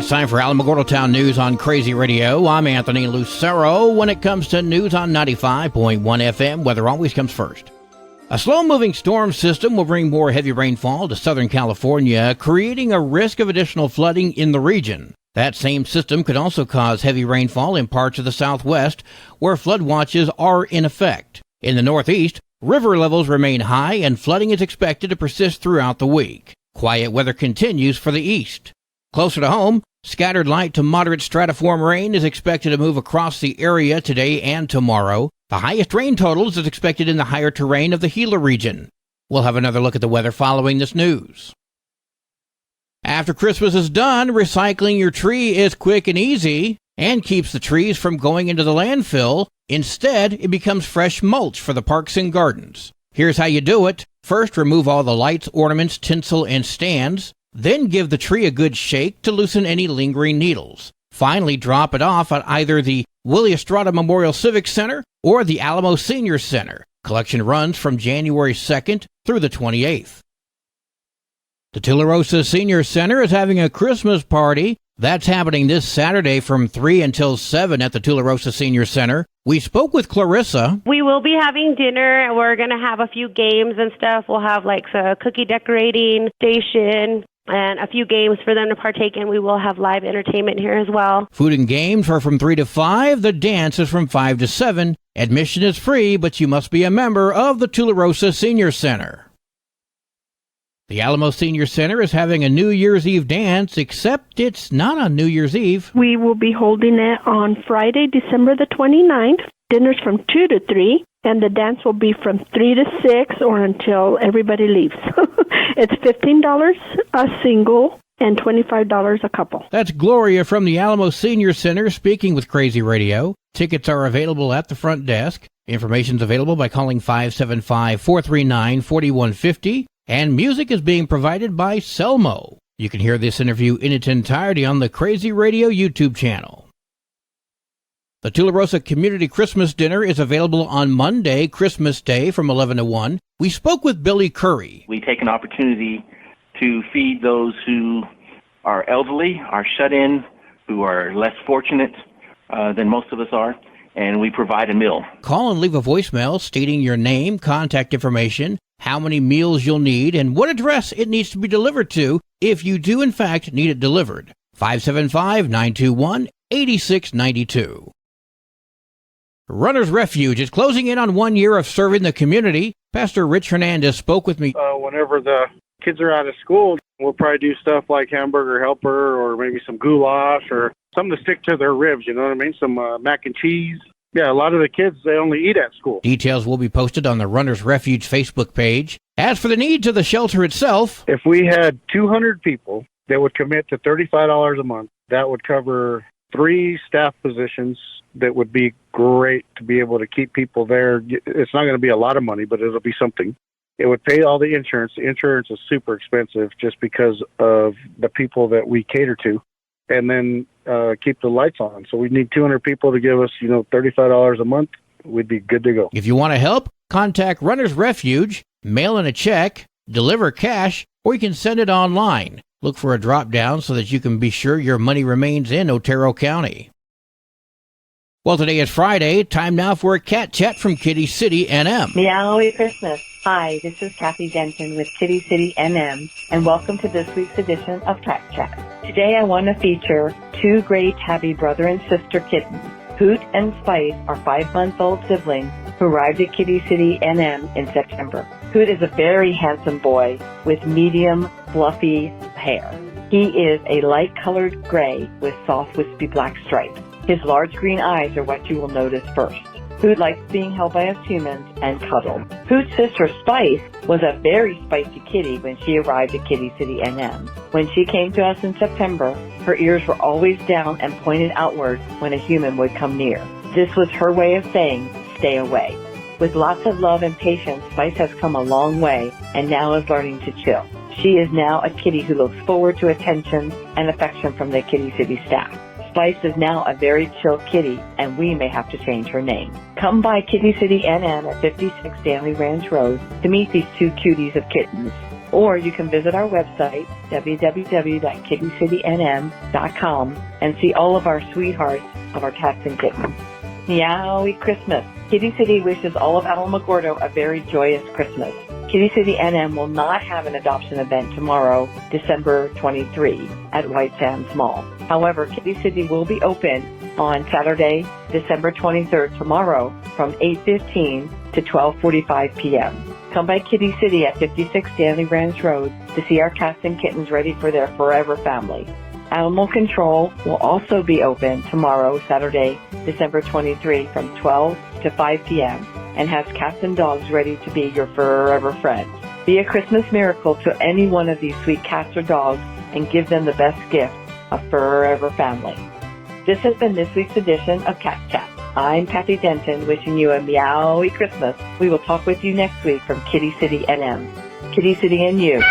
It's time for Alamogordo Town News on Crazy Radio. I'm Anthony Lucero. When it comes to news on 95.1 FM, weather always comes first. A slow-moving storm system will bring more heavy rainfall to Southern California, creating a risk of additional flooding in the region. That same system could also cause heavy rainfall in parts of the Southwest, where flood watches are in effect. In the Northeast, river levels remain high and flooding is expected to persist throughout the week. Quiet weather continues for the east. Closer to home, scattered light to moderate stratiform rain is expected to move across the area today and tomorrow. The highest rain totals is expected in the higher terrain of the Gila region. We'll have another look at the weather following this news. After Christmas is done, recycling your tree is quick and easy and keeps the trees from going into the landfill. Instead, it becomes fresh mulch for the parks and gardens. Here's how you do it. First, remove all the lights, ornaments, tinsel, and stands. Then give the tree a good shake to loosen any lingering needles. Finally, drop it off at either the Willie Estrada Memorial Civic Center or the Alamo Senior Center. Collection runs from January 2nd through the 28th. The Tularosa Senior Center is having a Christmas party. That's happening this Saturday from 3 until 7 at the Tularosa Senior Center. We spoke with Clarissa. We will be having dinner, and we're going to have a few games and stuff. We'll have like a cookie decorating station and a few games for them to partake in. We will have live entertainment here as well. Food and games are from 3 to 5. The dance is from 5 to 7. Admission is free, but you must be a member of the Tularosa Senior Center. The Alamo Senior Center is having a New Year's Eve dance, except it's not on New Year's Eve. We will be holding it on Friday, December the 29th. Dinner's from 2 to 3, and the dance will be from 3 to 6 or until everybody leaves. It's $15 a single and $25 a couple. That's Gloria from the Alamo Senior Center speaking with Crazy Radio. Tickets are available at the front desk. Information's available by calling 575-439-4150. And music is being provided by Selmo. You can hear this interview in its entirety on the Crazy Radio YouTube channel. The Tularosa Community Christmas Dinner is available on Monday, Christmas Day, from 11 to 1. We spoke with Billy Curry. We take an opportunity to feed those who are elderly, are shut in, who are less fortunate than most of us are, and we provide a meal. Call and leave a voicemail stating your name, contact information, how many meals you'll need, and what address it needs to be delivered to if you do, in fact, need it delivered. 575-921-8692. Runner's Refuge is closing in on 1 year of serving the community. Pastor Rich Hernandez spoke with me. Whenever the kids are out of school, we'll probably do stuff like hamburger helper or maybe some goulash or something to stick to their ribs, you know what I mean? Some mac and cheese. Yeah, a lot of the kids, they only eat at school. Details will be posted on the Runner's Refuge Facebook page. As for the needs of the shelter itself, if we had 200 people that would commit to $35 a month, that would cover 3 staff positions. That would be great to be able to keep people there. It's not going to be a lot of money, but it'll be something. It would pay all the insurance. The insurance is super expensive just because of the people that we cater to. And then keep the lights on. So we need 200 people to give us, $35 a month. We'd be good to go. If you want to help, contact Runner's Refuge, mail in a check, deliver cash, or you can send it online. Look for a drop-down so that you can be sure your money remains in Otero County. Well, today is Friday. Time now for a cat chat from Kitty City, NM. Meowie Christmas. Hi, this is Kathy Denton with Kitty City, NM, and welcome to this week's edition of Cat Chat. Today I want to feature 2 gray tabby brother and sister kittens. Hoot and Spice are 5-month-old siblings who arrived at Kitty City, NM in September. Hoot is a very handsome boy with medium, fluffy hair. He is a light-colored gray with soft, wispy black stripes. His large green eyes are what you will notice first. Hoot likes being held by us humans and cuddled. Hoot's sister Spice was a very spicy kitty when she arrived at Kitty City, NM. When she came to us in September, her ears were always down and pointed outward when a human would come near. This was her way of saying, stay away. With lots of love and patience, Spice has come a long way and now is learning to chill. She is now a kitty who looks forward to attention and affection from the Kitty City staff. Spice is now a very chill kitty, and we may have to change her name. Come by Kitty City NM at 56 Stanley Ranch Road to meet these 2 cuties of kittens. Or you can visit our website, www.kittycitynm.com, and see all of our sweethearts of our cats and kittens. Meowie Christmas. Kitty City wishes all of Alamogordo a very joyous Christmas. Kitty City NM will not have an adoption event tomorrow, December 23, at White Sands Mall. However, Kitty City will be open on Saturday, December 23rd, tomorrow, from 8:15 to 12:45 p.m. Come by Kitty City at 56 Stanley Branch Road to see our cats and kittens ready for their forever family. Animal Control will also be open tomorrow, Saturday, December 23, from 12 to 5 p.m. and has cats and dogs ready to be your forever friends. Be a Christmas miracle to any one of these sweet cats or dogs and give them the best gift, a forever family. This has been this week's edition of Cat Chat. I'm Kathy Denton, wishing you a meowy Christmas. We will talk with you next week from Kitty City NM. Kitty City and you.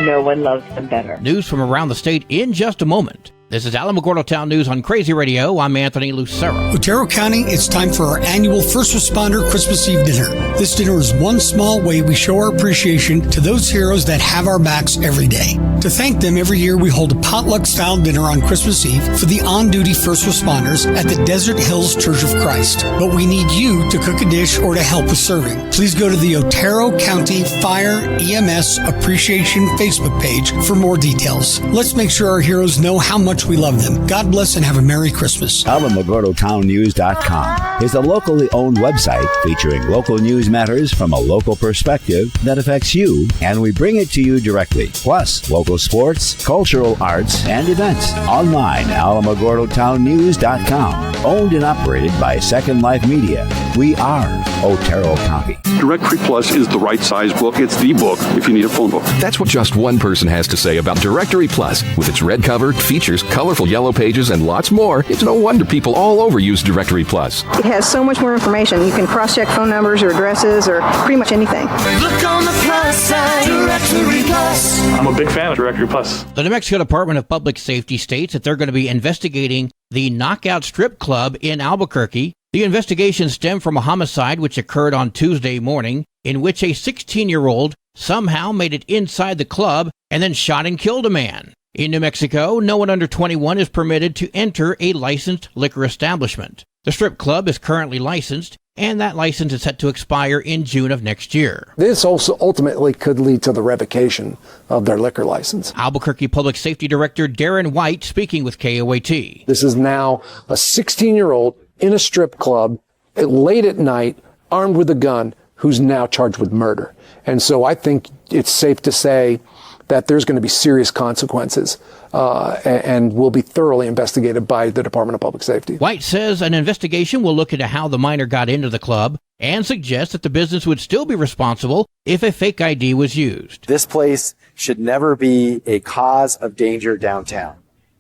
No one loves them better. News from around the state in just a moment. This is Alamogordo Town News on Crazy Radio. I'm Anthony Lucero. Otero County, it's time for our annual First Responder Christmas Eve dinner. This dinner is one small way we show our appreciation to those heroes that have our backs every day. To thank them, every year we hold a potluck-style dinner on Christmas Eve for the on-duty first responders at the Desert Hills Church of Christ. But we need you to cook a dish or to help with serving. Please go to the Otero County Fire EMS Appreciation Facebook page for more details. Let's make sure our heroes know how much we love them. God bless and have a Merry Christmas. AlamogordoTownNews.com is a locally owned website featuring local news matters from a local perspective that affects you, and we bring it to you directly. Plus, local sports, cultural arts, and events. Online, AlamogordoTownNews.com. Owned and operated by Second Life Media. We are Otero County. Directory Plus is the right size book. It's the book if you need a phone book. That's what just one person has to say about Directory Plus. With its red cover, features, colorful yellow pages, and lots more, it's no wonder people all over use Directory Plus. It has so much more information. You can cross-check phone numbers or addresses or pretty much anything. Look on the plus side, Directory Plus. I'm a big fan of Directory Plus. The New Mexico Department of Public Safety states that they're going to be investigating the Knockout Strip Club in Albuquerque. The investigation stemmed from a homicide which occurred on Tuesday morning, in which a 16-year-old somehow made it inside the club and then shot and killed a man. In New Mexico, no one under 21 is permitted to enter a licensed liquor establishment. The strip club is currently licensed, and that license is set to expire in June of next year. This also ultimately could lead to the revocation of their liquor license. Albuquerque Public Safety Director Darren White speaking with KOAT. This is now a 16-year-old in a strip club late at night, armed with a gun, who's now charged with murder. And so I think it's safe to say that there's going to be serious consequences and will be thoroughly investigated by the Department of Public Safety. White says an investigation will look into how the minor got into the club and suggests that the business would still be responsible if a fake ID was used. This place should never be a cause of danger downtown.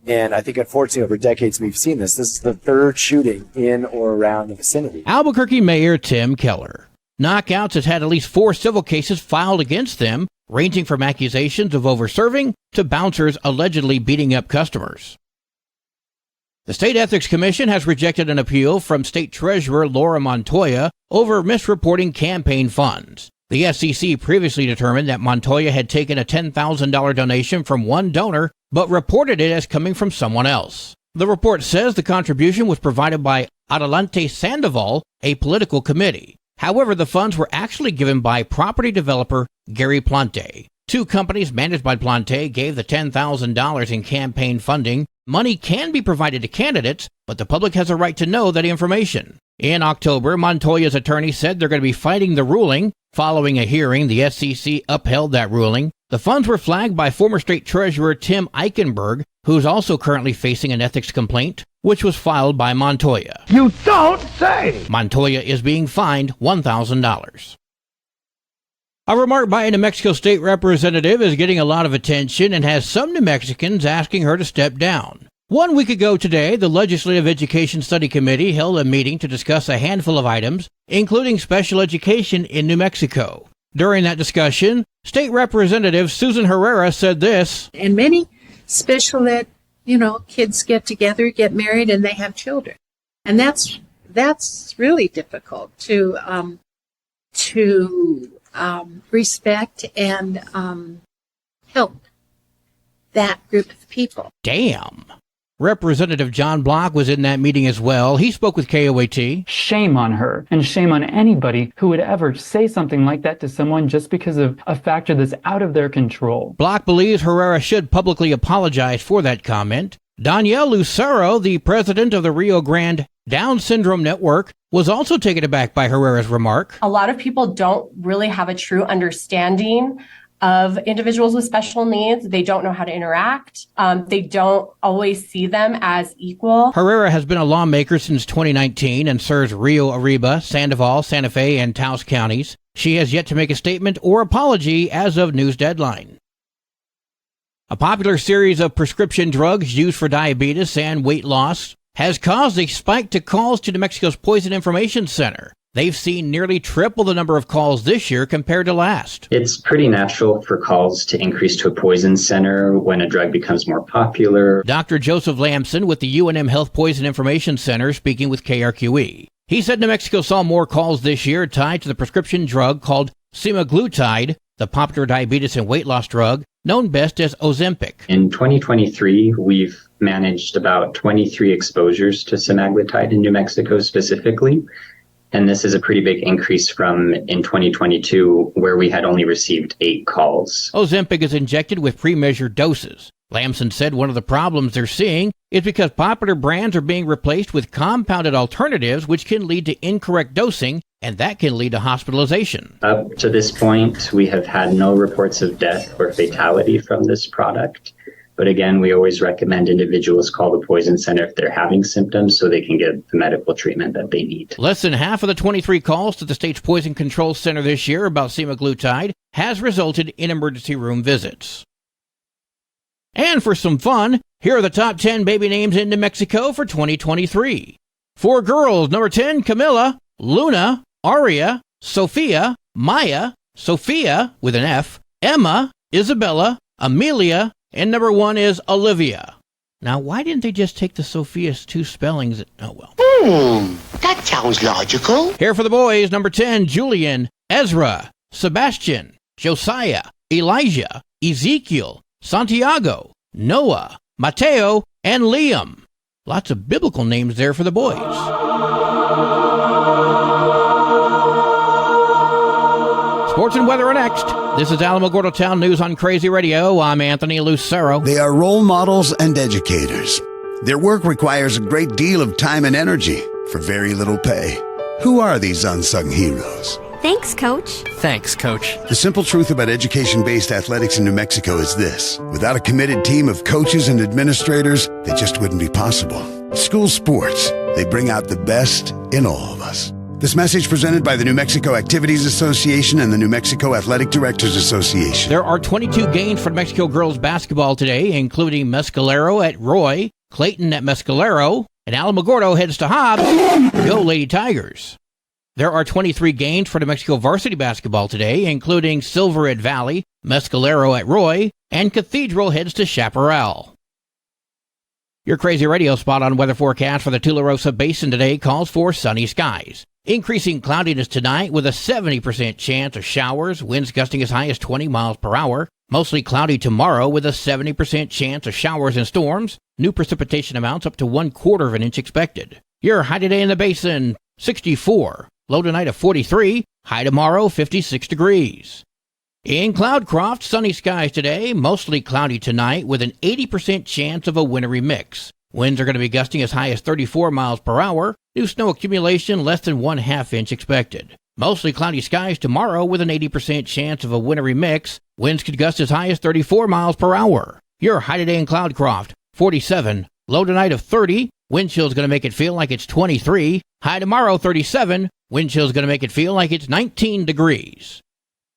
And I think, unfortunately, over decades, we've seen this. This is the third shooting in or around the vicinity. Albuquerque Mayor Tim Keller. Knockouts has had at least 4 civil cases filed against them, ranging from accusations of over-serving to bouncers allegedly beating up customers. The State Ethics Commission has rejected an appeal from State Treasurer Laura Montoya over misreporting campaign funds. The SEC previously determined that Montoya had taken a $10,000 donation from one donor, but reported it as coming from someone else. The report says the contribution was provided by Adelante Sandoval, a political committee. However, the funds were actually given by property developer Gary Plante. 2 companies managed by Plante gave the $10,000 in campaign funding. Money can be provided to candidates, but the public has a right to know that information. In October, Montoya's attorney said they're going to be fighting the ruling. Following a hearing, the SEC upheld that ruling. The funds were flagged by former State Treasurer Tim Eichenberg, who's also currently facing an ethics complaint, which was filed by Montoya. You don't say! Montoya is being fined $1,000. A remark by a New Mexico state representative is getting a lot of attention and has some New Mexicans asking her to step down. 1 week ago today, the Legislative Education Study Committee held a meeting to discuss a handful of items, including special education in New Mexico. During that discussion, State Representative Susan Herrera said this. And many special ed, kids get together, get married, and they have children. And that's really difficult to respect and help that group of people. Damn. Representative John Block was in that meeting as well. He spoke with KOAT. Shame on her, and shame on anybody who would ever say something like that to someone just because of a factor that's out of their control. Block believes Herrera should publicly apologize for that comment. Danielle Lucero, the president of the Rio Grande Down Syndrome Network, was also taken aback by Herrera's remark. A lot of people don't really have a true understanding of individuals with special needs. They don't know how to interact. They don't always see them as equal. Herrera has been a lawmaker since 2019 and serves Rio Arriba, Sandoval, Santa Fe, and Taos counties. She has yet to make a statement or apology as of news deadline. A popular series of prescription drugs used for diabetes and weight loss has caused a spike to calls to New Mexico's Poison Information Center. They've seen nearly triple the number of calls this year compared to last. It's pretty natural for calls to increase to a poison center when a drug becomes more popular. Dr. Joseph Lamson with the UNM Health Poison Information Center speaking with KRQE. He said New Mexico saw more calls this year tied to the prescription drug called semaglutide, the popular diabetes and weight loss drug known best as Ozempic. In 2023, we've managed about 23 exposures to semaglutide in New Mexico specifically. And this is a pretty big increase from in 2022, where we had only received 8 calls. Ozempic is injected with pre-measured doses. Lamson said one of the problems they're seeing is because popular brands are being replaced with compounded alternatives, which can lead to incorrect dosing, and that can lead to hospitalization. Up to this point, we have had no reports of death or fatality from this product. But again, we always recommend individuals call the poison center if they're having symptoms so they can get the medical treatment that they need. Less than half of the 23 calls to the state's Poison Control Center this year about semaglutide has resulted in emergency room visits. And for some fun, here are the top 10 baby names in New Mexico for 2023. For girls, number 10, Camilla, Luna, Aria, Sophia, Maya, Sophia with an F, Emma, Isabella, Amelia, and number 1 is Olivia. Now, why didn't they just take the Sophia's 2 spellings? Oh, well. That sounds logical. Here for the boys, number 10, Julian, Ezra, Sebastian, Josiah, Elijah, Ezekiel, Santiago, Noah, Mateo, and Liam. Lots of biblical names there for the boys. Sports and weather are next. This is Alamogordo Town News on Crazy Radio. I'm Anthony Lucero. They are role models and educators. Their work requires a great deal of time and energy for very little pay. Who are these unsung heroes? Thanks, Coach. Thanks, Coach. The simple truth about education-based athletics in New Mexico is this. Without a committed team of coaches and administrators, they just wouldn't be possible. School sports, they bring out the best in all of us. This message presented by the New Mexico Activities Association and the New Mexico Athletic Directors Association. There are 22 games for New Mexico girls basketball today, including Mescalero at Roy, Clayton at Mescalero, and Alamogordo heads to Hobbs. Go Lady Tigers. There are 23 games for New Mexico varsity basketball today, including Silver at Valley, Mescalero at Roy, and Cathedral heads to Chaparral. Your Crazy Radio spot on weather forecast for the Tularosa Basin today calls for sunny skies. Increasing cloudiness tonight with a 70% chance of showers, winds gusting as high as 20 miles per hour. Mostly cloudy tomorrow with a 70% chance of showers and storms. New precipitation amounts up to 1/4 of an inch expected. Your high today in the basin, 64. Low tonight of 43. High tomorrow, 56 degrees. In Cloudcroft, sunny skies today. Mostly cloudy tonight with an 80% chance of a wintry mix. Winds are going to be gusting as high as 34 miles per hour. New snow accumulation less than 1/2 inch expected. Mostly cloudy skies tomorrow with an 80% chance of a wintry mix. Winds could gust as high as 34 miles per hour. Your high today in Cloudcroft, 47. Low tonight of 30. Wind chill's going to make it feel like it's 23. High tomorrow, 37. Wind chill's going to make it feel like it's 19 degrees.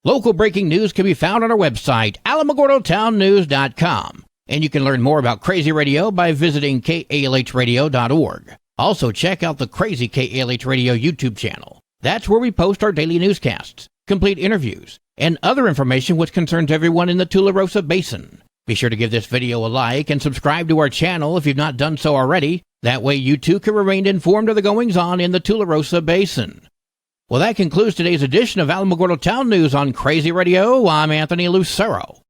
Local breaking news can be found on our website, alamogordotownnews.com. And you can learn more about Crazy Radio by visiting kalhradio.org. Also, check out the Crazy KALH Radio YouTube channel. That's where we post our daily newscasts, complete interviews, and other information which concerns everyone in the Tularosa Basin. Be sure to give this video a like and subscribe to our channel if you've not done so already. That way you too can remain informed of the goings-on in the Tularosa Basin. Well, that concludes today's edition of Alamogordo Town News on Crazy Radio. I'm Anthony Lucero.